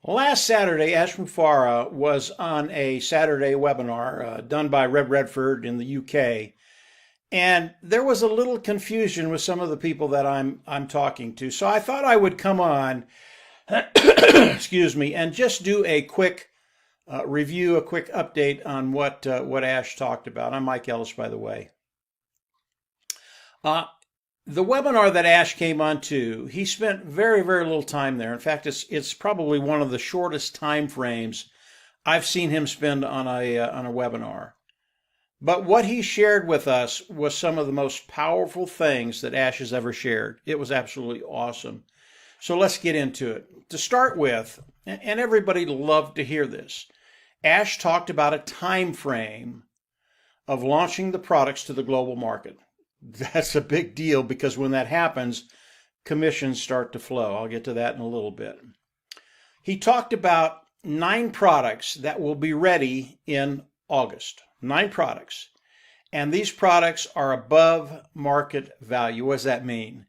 Last Saturday, Ash Mufareh was on a Saturday webinar done by Reb Redford in the UK, and there was a little confusion with some of the people that I'm talking to. So I thought I would come on, excuse me, and just do a quick review, a quick update on what Ash talked about. I'm Mike Ellis, by the way. The webinar that Ash came on to, he spent very, very little time there. In fact, it's probably one of the shortest time frames I've seen him spend on a webinar. But what he shared with us was some of the most powerful things that Ash has ever shared. It was absolutely awesome. So let's get into it. To start with, and everybody loved to hear this, Ash talked about a time frame of launching the products to the global market. That's a big deal because when that happens, commissions start to flow. I'll get to that in a little bit. He talked about 9 products that will be ready in August. 9 products. And these products are above market value. What does that mean?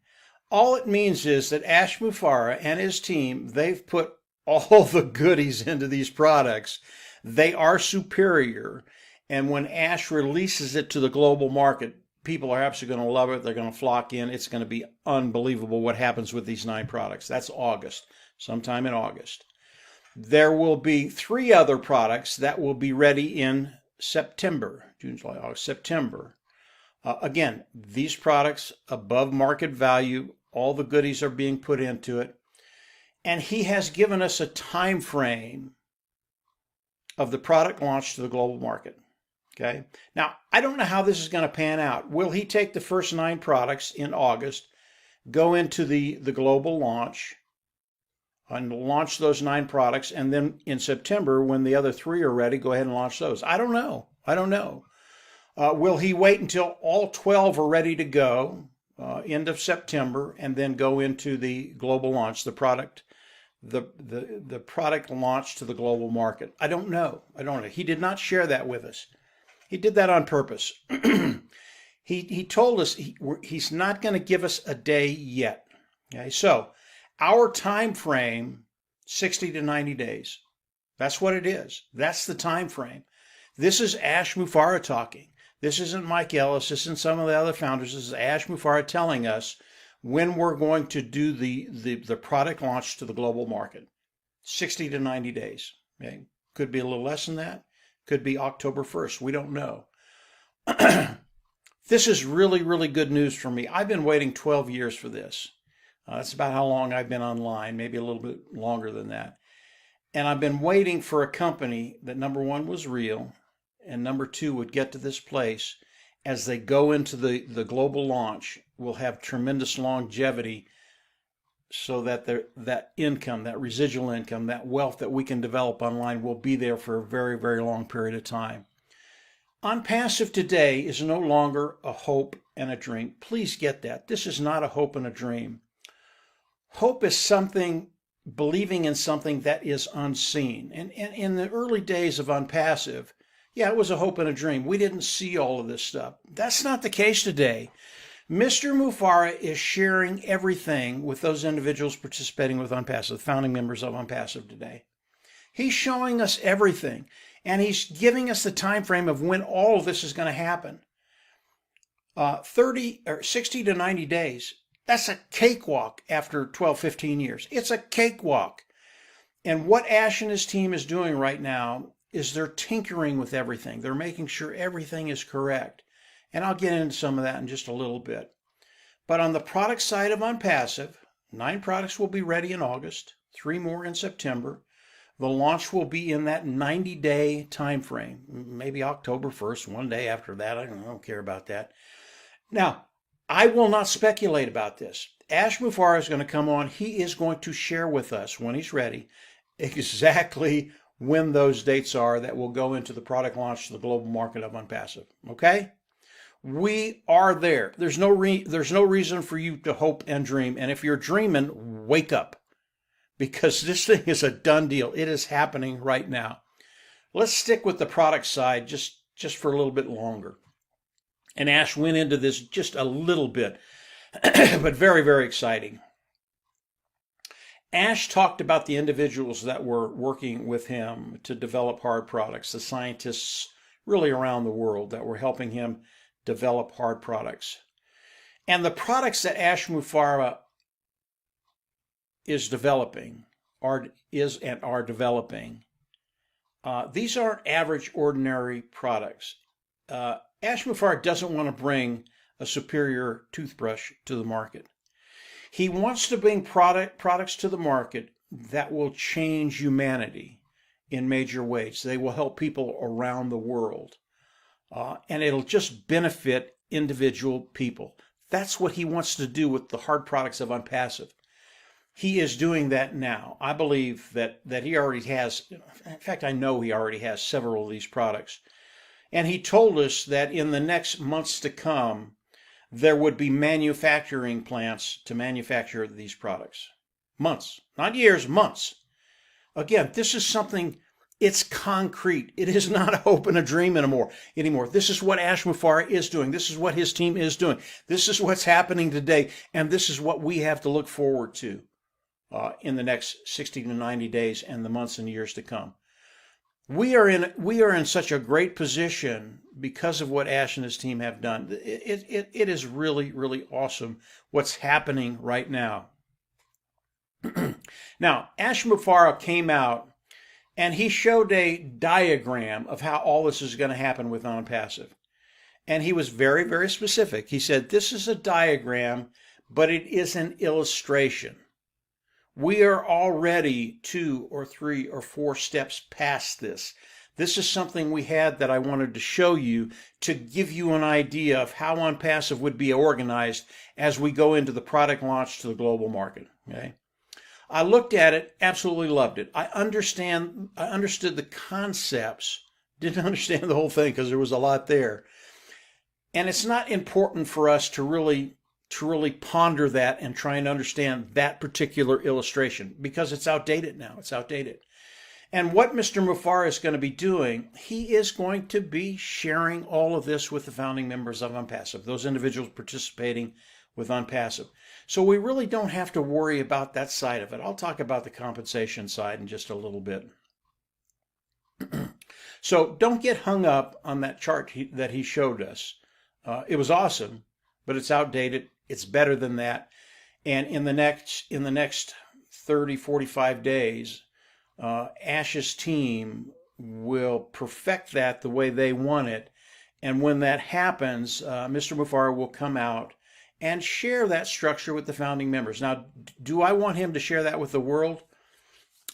All it means is that Ash Mufareh and his team, they've put all the goodies into these products. They are superior. And when Ash releases it to the global market, people are absolutely going to love it. They're going to flock in. It's going to be unbelievable what happens with these 9 products. That's August, sometime in August. There will be 3 other products that will be ready in September, June, July, August, September. Again, these products above market value, all the goodies are being put into it. And he has given us a time frame of the product launch to the global market. Okay. Now, I don't know how this is going to pan out. Will he take the first 9 products in August, go into the global launch, and launch those 9 products, and then in September, when the other 3 are ready, go ahead and launch those? I don't know. I don't know. Will he wait until all 12 are ready to go, end of September, and then go into the global launch, the product launch to the global market? I don't know. I don't know. He did not share that with us. He did that on purpose. He told us he's not going to give us a day yet. Okay, so our time frame, 60 to 90 days. That's what it is. That's the time frame. This is Ash Mufareh talking. This isn't Mike Ellis. This isn't some of the other founders. This is Ash Mufareh telling us when we're going to do the product launch to the global market. 60 to 90 days. Okay? Could be a little less than that. Could be October 1st. We don't know. This is really, really good news for me. I've been waiting 12 years for this. That's about how long I've been online, maybe a little bit longer than that. And I've been waiting for a company that, number one, was real, and number 2, would get to this place as they go into the global launch, will have tremendous longevity so that that income, that residual income, that wealth that we can develop online will be there for a very, very long period of time. ONPASSIVE today is no longer a hope and a dream. Please get that. This is not a hope and a dream. Hope is something, believing in something that is unseen. And in the early days of ONPASSIVE, yeah, it was a hope and a dream. We didn't see all of this stuff. That's not the case today. Mr. Mufareh is sharing everything with those individuals participating with ONPASSIVE, founding members of ONPASSIVE today. He's showing us everything, and he's giving us the time frame of when all of this is going to happen. 60 to 90 days. That's a cakewalk after 12, 15 years. It's a cakewalk. And what Ash and his team is doing right now is they're tinkering with everything. They're making sure everything is correct. And I'll get into some of that in just a little bit. But on the product side of ONPASSIVE, 9 products will be ready in August, 3 more in September. The launch will be in that 90-day time frame, maybe October 1st, one day after that. I don't care about that. Now, I will not speculate about this. Ash Mufareh is going to come on. He is going to share with us, when he's ready, exactly when those dates are that will go into the product launch to the global market of ONPASSIVE. Okay? We are there. There's no reason for you to hope and dream. And if you're dreaming, wake up, because this thing is a done deal. It is happening right now. Let's stick with the product side just for a little bit longer. And Ash went into this just a little bit, but very, very exciting. Ash talked about the individuals that were working with him to develop hard products, the scientists really around the world that were helping him develop hard products. And the products that Ash Mufareh is developing, are developing, these aren't average, ordinary products. Ash Mufareh doesn't want to bring a superior toothbrush to the market. He wants to bring products to the market that will change humanity in major ways. They will help people around the world. And it'll just benefit individual people. That's what he wants to do with the hard products of ONPASSIVE. He is doing that now. I believe that he already has, in fact, I know he already has several of these products. And he told us that in the next months to come, there would be manufacturing plants to manufacture these products. Months, not years, months. Again, this is something, it's concrete. It is not a hope and a dream anymore. This is what Ash Mufareh is doing. This is what his team is doing. This is what's happening today. And this is what we have to look forward to in the next 60 to 90 days and the months and years to come. We are in such a great position because of what Ash and his team have done. It is really, really awesome what's happening right now. Now, Ash Mufareh came out and he showed a diagram of how all this is going to happen with ONPASSIVE. And he was very, very specific. He said, this is a diagram, but it is an illustration. We are already 2 or 3 or 4 steps past this. This is something we had that I wanted to show you to give you an idea of how ONPASSIVE would be organized as we go into the product launch to the global market. Okay? I looked at it, absolutely loved it. I understood the concepts, didn't understand the whole thing because there was a lot there. And it's not important for us to really ponder that and try and understand that particular illustration because it's outdated now. It's outdated. And what Mr. Mufareh is going to be doing, he is going to be sharing all of this with the founding members of ONPASSIVE, those individuals participating with ONPASSIVE. So we really don't have to worry about that side of it. I'll talk about the compensation side in just a little bit. So don't get hung up on that chart that he showed us. It was awesome, but it's outdated. It's better than that. And in the next 30, 45 days, Ash's team will perfect that the way they want it. And when that happens, Mr. Mufareh will come out and share that structure with the founding members. Now, do I want him to share that with the world?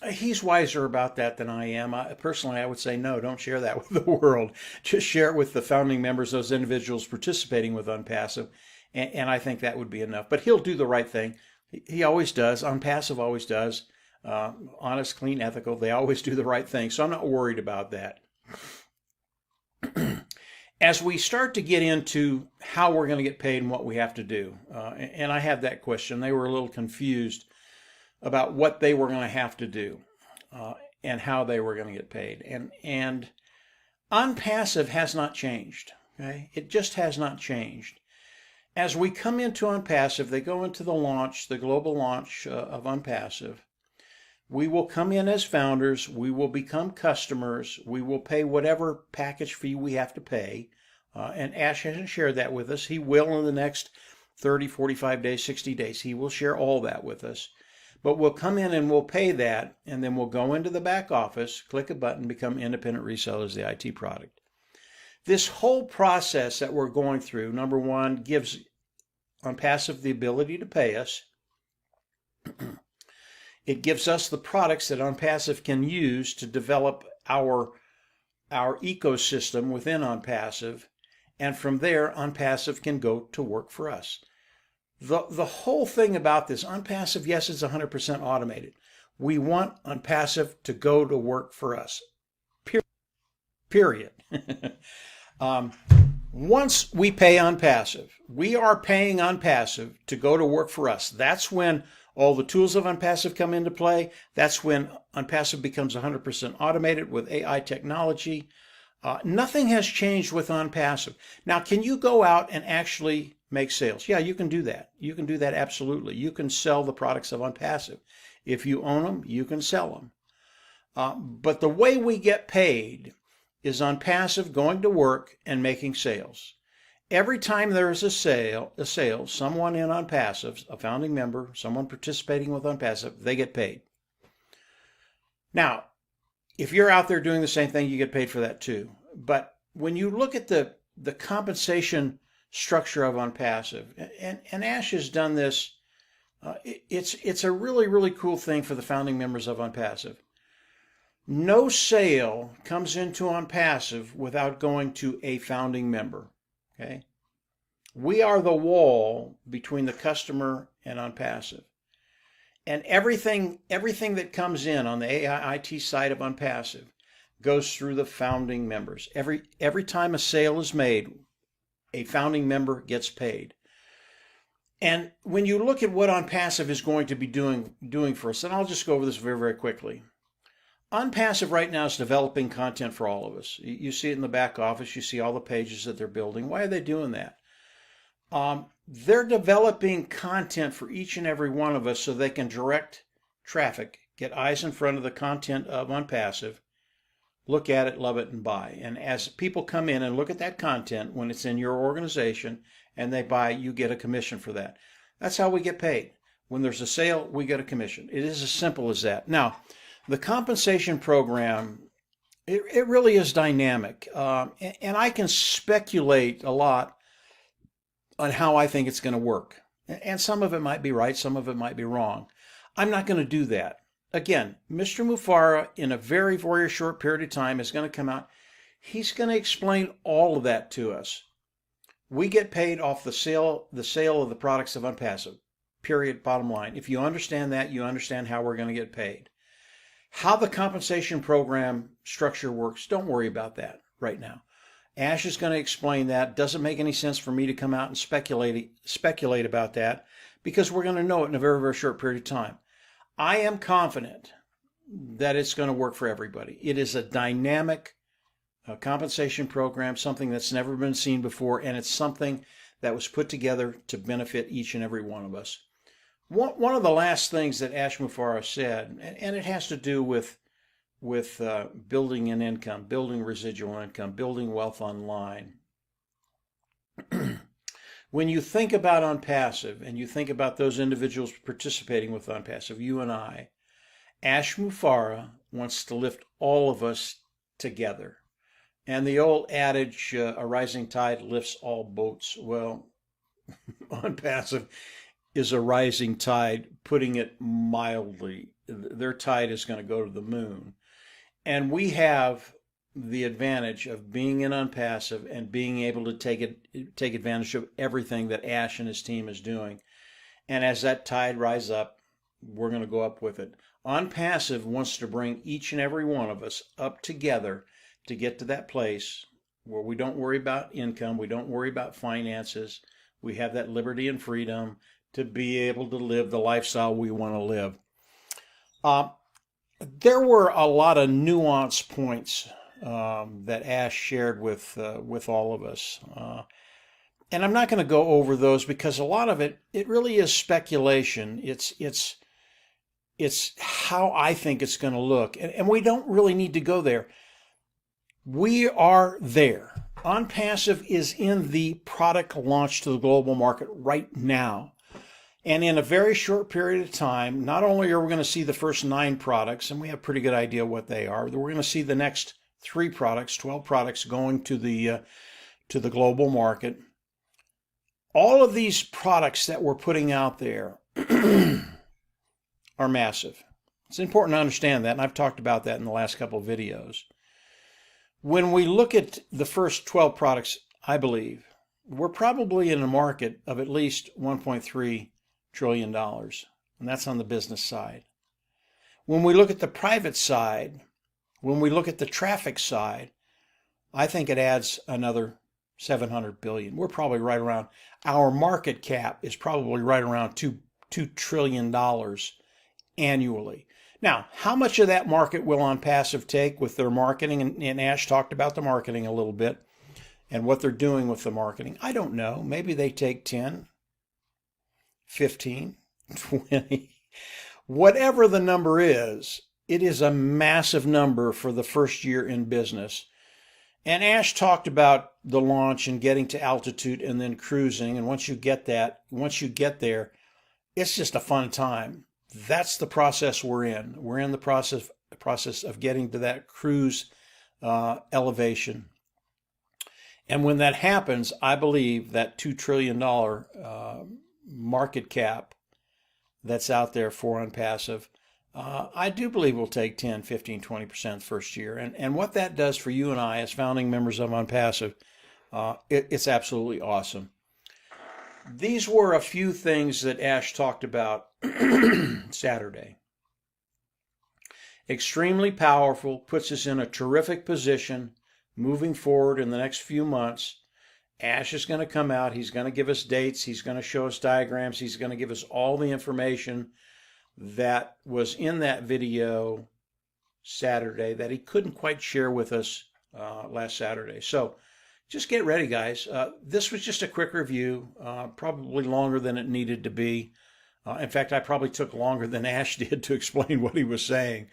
He's wiser about that than I am. Personally, I would say no, don't share that with the world. Just share it with the founding members, those individuals participating with ONPASSIVE. And I think that would be enough. But he'll do the right thing. He always does. ONPASSIVE always does. Honest, clean, ethical. They always do the right thing. So I'm not worried about that. As we start to get into how we're going to get paid and what we have to do, and I had that question. They were a little confused about what they were going to have to do and how they were going to get paid. And ONPASSIVE has not changed. Okay? It just has not changed. As we come into ONPASSIVE, they go into the launch, the global launch of ONPASSIVE. We will come in as founders. We will become customers. We will pay whatever package fee we have to pay. And Ash hasn't shared that with us. He will in the next 30, 45 days, 60 days. He will share all that with us. But we'll come in and we'll pay that, and then we'll go into the back office, click a button, become independent resellers of the IT product. This whole process that we're going through, number one, gives ONPASSIVE the ability to pay us. It gives us the products that ONPASSIVE can use to develop our ecosystem within ONPASSIVE, and from there, ONPASSIVE can go to work for us. The whole thing about this, ONPASSIVE, yes, it's 100% automated. We want ONPASSIVE to go to work for us. Period. Once we pay ONPASSIVE, we are paying ONPASSIVE to go to work for us. That's when all the tools of ONPASSIVE come into play. That's when ONPASSIVE becomes 100% automated with AI technology. Nothing has changed with ONPASSIVE. Now, can you go out and actually make sales? Yeah, you can do that. You can do that absolutely. You can sell the products of ONPASSIVE. If you own them, you can sell them. But the way we get paid is on passive, going to work and making sales. Every time there is a sale, someone in on passive, a founding member, someone participating with on passive, they get paid. Now, if you're out there doing the same thing, you get paid for that too. But when you look at the compensation structure of on passive, and Ash has done this, it's a really, really cool thing for the founding members of on passive. No sale comes into on passive without going to a founding member. Okay, we are the wall between the customer and on passive, and everything that comes in on the AI IT side of on passive goes through the founding members. Every time a sale is made, a founding member gets paid. And when you look at what on passive is going to be doing for us, and I'll just go over this very, very quickly. OnPassive right now is developing content for all of us. You see it in the back office. You see all the pages that they're building. Why are they doing that? They're developing content for each and every one of us so they can direct traffic, get eyes in front of the content of OnPassive, look at it, love it, and buy. And as people come in and look at that content when it's in your organization and they buy, you get a commission for that. That's how we get paid. When there's a sale, we get a commission. It is as simple as that. Now, the compensation program, it really is dynamic. And I can speculate a lot on how I think it's going to work. And some of it might be right, some of it might be wrong. I'm not going to do that. Again, Mr. Mufareh, in a very, very short period of time, is going to come out. He's going to explain all of that to us. We get paid off the sale of the products of OnPassive. Period, bottom line. If you understand that, you understand how we're going to get paid. How the compensation program structure works, don't worry about that right now. Ash is going to explain that. Doesn't make any sense for me to come out and speculate about that because we're going to know it in a very, very short period of time. I am confident that it's going to work for everybody. It is a dynamic compensation program, something that's never been seen before, and it's something that was put together to benefit each and every one of us. One of the last things that Ash Mufareh said, and it has to do with building an income, building residual income, building wealth online. When you think about OnPassive and you think about those individuals participating with OnPassive, you and I, Ash Mufareh wants to lift all of us together. And the old adage, a rising tide lifts all boats. Well, OnPassive is a rising tide, putting it mildly. Their tide is going to go to the moon. And we have the advantage of being in OnPassive and being able to take advantage of everything that Ash and his team is doing. And as that tide rises up, we're going to go up with it. OnPassive wants to bring each and every one of us up together to get to that place where we don't worry about income, we don't worry about finances, we have that liberty and freedom to be able to live the lifestyle we want to live. There were a lot of nuance points that Ash shared with all of us. And I'm not going to go over those because a lot of it really is speculation. It's how I think it's going to look. And we don't really need to go there. We are there. OnPassive is in the product launch to the global market right now. And in a very short period of time, not only are we going to see the first 9 products, and we have a pretty good idea what they are, we're going to see the next 3 products, 12 products going to the global market. All of these products that we're putting out there are massive. It's important to understand that, and I've talked about that in the last couple of videos. When we look at the first 12 products, I believe, we're probably in a market of at least $1.3 trillion, and that's on the business side. When we look at the private side, when we look at the traffic side, I think it adds another 700 billion. We're probably right around, our market cap is probably right around $2 trillion annually. Now, how much of that market will OnPassive take with their marketing? And Ash talked about the marketing a little bit and what they're doing with the marketing. I don't know. Maybe they take 10, 15, 20. Whatever the number is, it is a massive number for the first year in business. And Ash talked about the launch and getting to altitude and then cruising. And once you get there, it's just a fun time. That's the process we're in. We're in the process of getting to that cruise elevation. And when that happens, I believe that $2 trillion market cap that's out there for ONPASSIVE, I do believe will take 10, 15, 20% first year. And what that does for you and I as founding members of ONPASSIVE, it's absolutely awesome. These were a few things that Ash talked about Saturday. Extremely powerful, puts us in a terrific position moving forward in the next few months. Ash is going to come out. He's going to give us dates. He's going to show us diagrams. He's going to give us all the information that was in that video Saturday that he couldn't quite share with us last Saturday. So just get ready, guys. This was just a quick review, probably longer than it needed to be. In fact, I probably took longer than Ash did to explain what he was saying.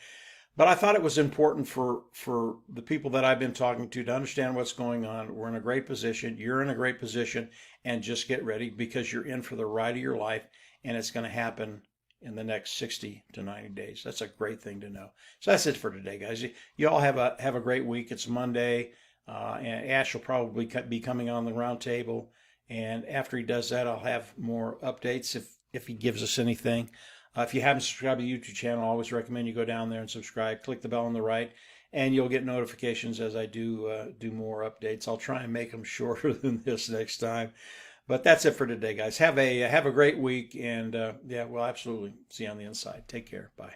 But I thought it was important for the people that I've been talking to understand what's going on. We're in a great position. You're in a great position. And just get ready, because you're in for the ride of your life. And it's going to happen in the next 60 to 90 days. That's a great thing to know. So that's it for today, guys. You all have a great week. It's Monday. And Ash will probably be coming on the round table. And after he does that, I'll have more updates if he gives us anything. If you haven't subscribed to the YouTube channel, I always recommend you go down there and subscribe. Click the bell on the right, and you'll get notifications as I do more updates. I'll try and make them shorter than this next time. But that's it for today, guys. Have a great week, and yeah, we'll absolutely see you on the inside. Take care. Bye.